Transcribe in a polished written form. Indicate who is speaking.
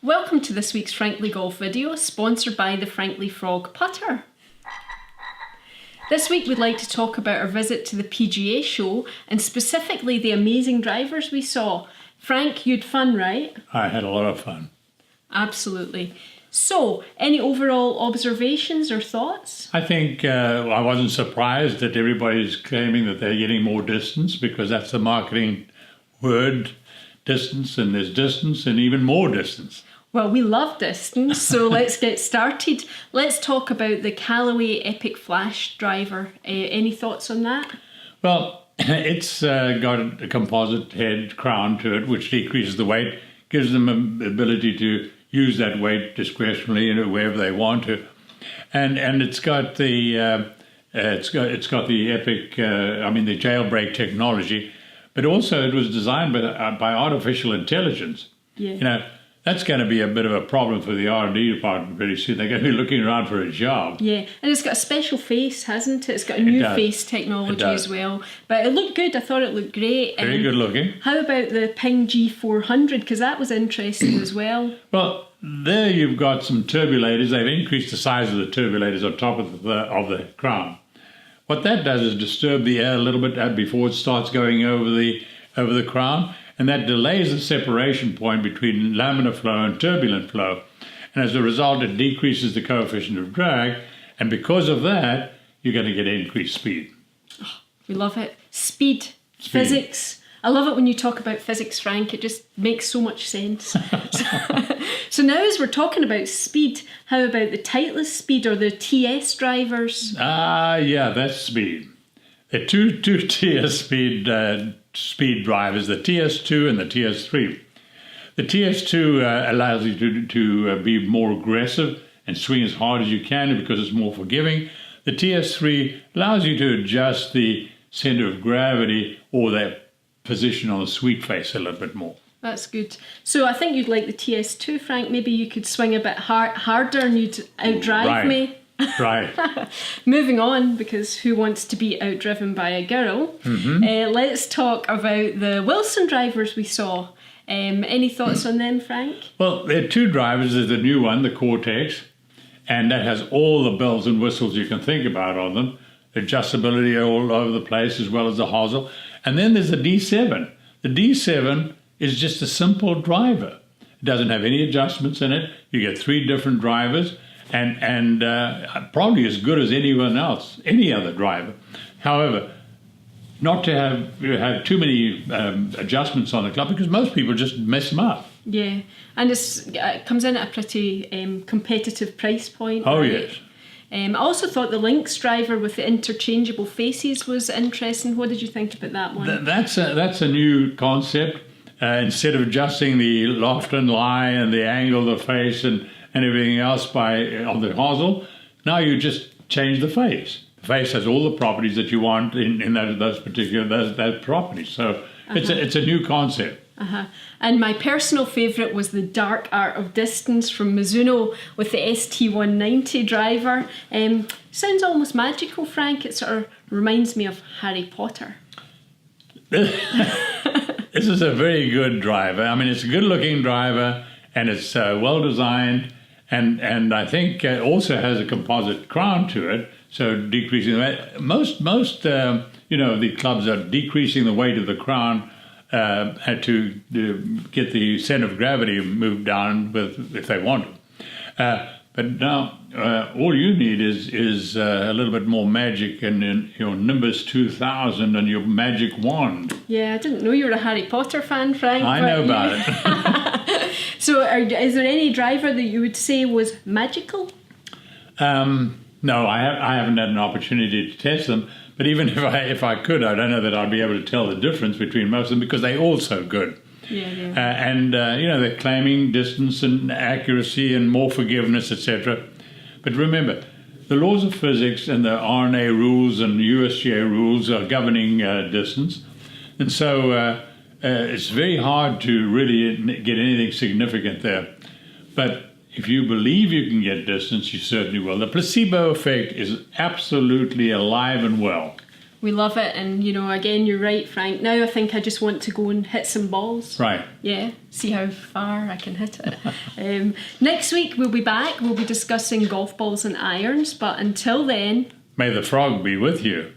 Speaker 1: Welcome to this week's Frankly Golf video, sponsored by the Frankly Frog Putter. This week we'd like to talk about our visit to the PGA show and specifically the amazing drivers we saw. Frank, you'd fun, right?
Speaker 2: I had a lot of fun.
Speaker 1: Absolutely. So, any overall observations or thoughts?
Speaker 2: I think I wasn't surprised that everybody's claiming that they're getting more distance, because that's the marketing word, distance, and there's distance and even more distance.
Speaker 1: Well, we love distance, so let's get started. Let's talk about the Callaway Epic Flash driver. Any thoughts on that?
Speaker 2: Well, it's got a composite head crown to it, which decreases the weight, gives them the ability to use that weight discretionally wherever they want to, and it's got the it's got the Epic, the jailbreak technology, but also it was designed by artificial intelligence.
Speaker 1: Yeah.
Speaker 2: You know, that's going to be a bit of a problem for the R&D department very soon. They're going to be looking around for a job.
Speaker 1: Yeah, and it's got a special face, hasn't it? It's got a new face technology as well. But it looked good. I thought it looked great.
Speaker 2: Very good looking.
Speaker 1: How about the Ping G400? Because that was interesting as well.
Speaker 2: Well, there you've got some turbulators. They've increased the size of the turbulators on top of the crown. What that does is disturb the air a little bit before it starts going over the crown, and that delays the separation point between laminar flow and turbulent flow. And as a result, it decreases the coefficient of drag, and because of that, you're going to get increased speed.
Speaker 1: Oh, we love it. Speed, physics. I love it when you talk about physics, Frank. It just makes so much sense. So now as we're talking about speed, how about the Titleist speed or the TS drivers?
Speaker 2: Yeah, that's speed. There are two TS speed drivers, the TS2 and the TS3. The TS2 allows you to be more aggressive and swing as hard as you can because it's more forgiving. The TS3 allows you to adjust the center of gravity or that position on the sweep face a little bit more.
Speaker 1: That's good. So I think you'd like the TS2, Frank. Maybe you could swing a bit harder and you'd outdrive me.
Speaker 2: Right.
Speaker 1: Moving on, because who wants to be outdriven by a girl? Mm-hmm. Let's talk about the Wilson drivers we saw. Any thoughts on them, Frank?
Speaker 2: Well, there are two drivers. There's the new one, the Cortex, and that has all the bells and whistles you can think about on them. Adjustability all over the place, as well as the hosel. And then there's the D7. The D7 is just a simple driver. It doesn't have any adjustments in it. You get three different drivers, and probably as good as anyone else, any other driver. However, not to have too many adjustments on the club, because most people just mess them up.
Speaker 1: Yeah, and it comes in at a pretty competitive price point.
Speaker 2: Oh,
Speaker 1: right?
Speaker 2: yes.
Speaker 1: I also thought the Lynx driver with the interchangeable faces was interesting. What did you think about that one?
Speaker 2: That's a new concept. Instead of adjusting the loft and lie and the angle of the face and everything else on the hosel, now you just change the face. The face has all the properties that you want in those properties. So it's a new concept.
Speaker 1: And my personal favourite was the Dark Art of Distance from Mizuno with the ST190 driver. Sounds almost magical, Frank. It sort of reminds me of Harry Potter.
Speaker 2: This is a very good driver. I mean, it's a good-looking driver, and it's well-designed, and I think it also has a composite crown to it, so decreasing the weight. Most the clubs are decreasing the weight of the crown to get the center of gravity moved down if they want to. But now all you need is a little bit more magic and your Nimbus 2000 and your magic wand.
Speaker 1: Yeah, I didn't know you were a Harry Potter fan, Frank.
Speaker 2: I know about it.
Speaker 1: So is there any driver that you would say was magical?
Speaker 2: No, I haven't had an opportunity to test them. But even if I could, I don't know that I'd be able to tell the difference between most of them, because they're all so good.
Speaker 1: Yeah.
Speaker 2: They're claiming distance and accuracy and more forgiveness, etc. But remember, the laws of physics and the RNA rules and USGA rules are governing distance. And so it's very hard to really get anything significant there. But if you believe you can get distance, you certainly will. The placebo effect is absolutely alive and well.
Speaker 1: We love it, and again, you're right, Frank. Now I think I just want to go and hit some balls.
Speaker 2: Right.
Speaker 1: Yeah, see how far I can hit it. Next week we'll be back. We'll be discussing golf balls and irons, but until then,
Speaker 2: may the frog be with you.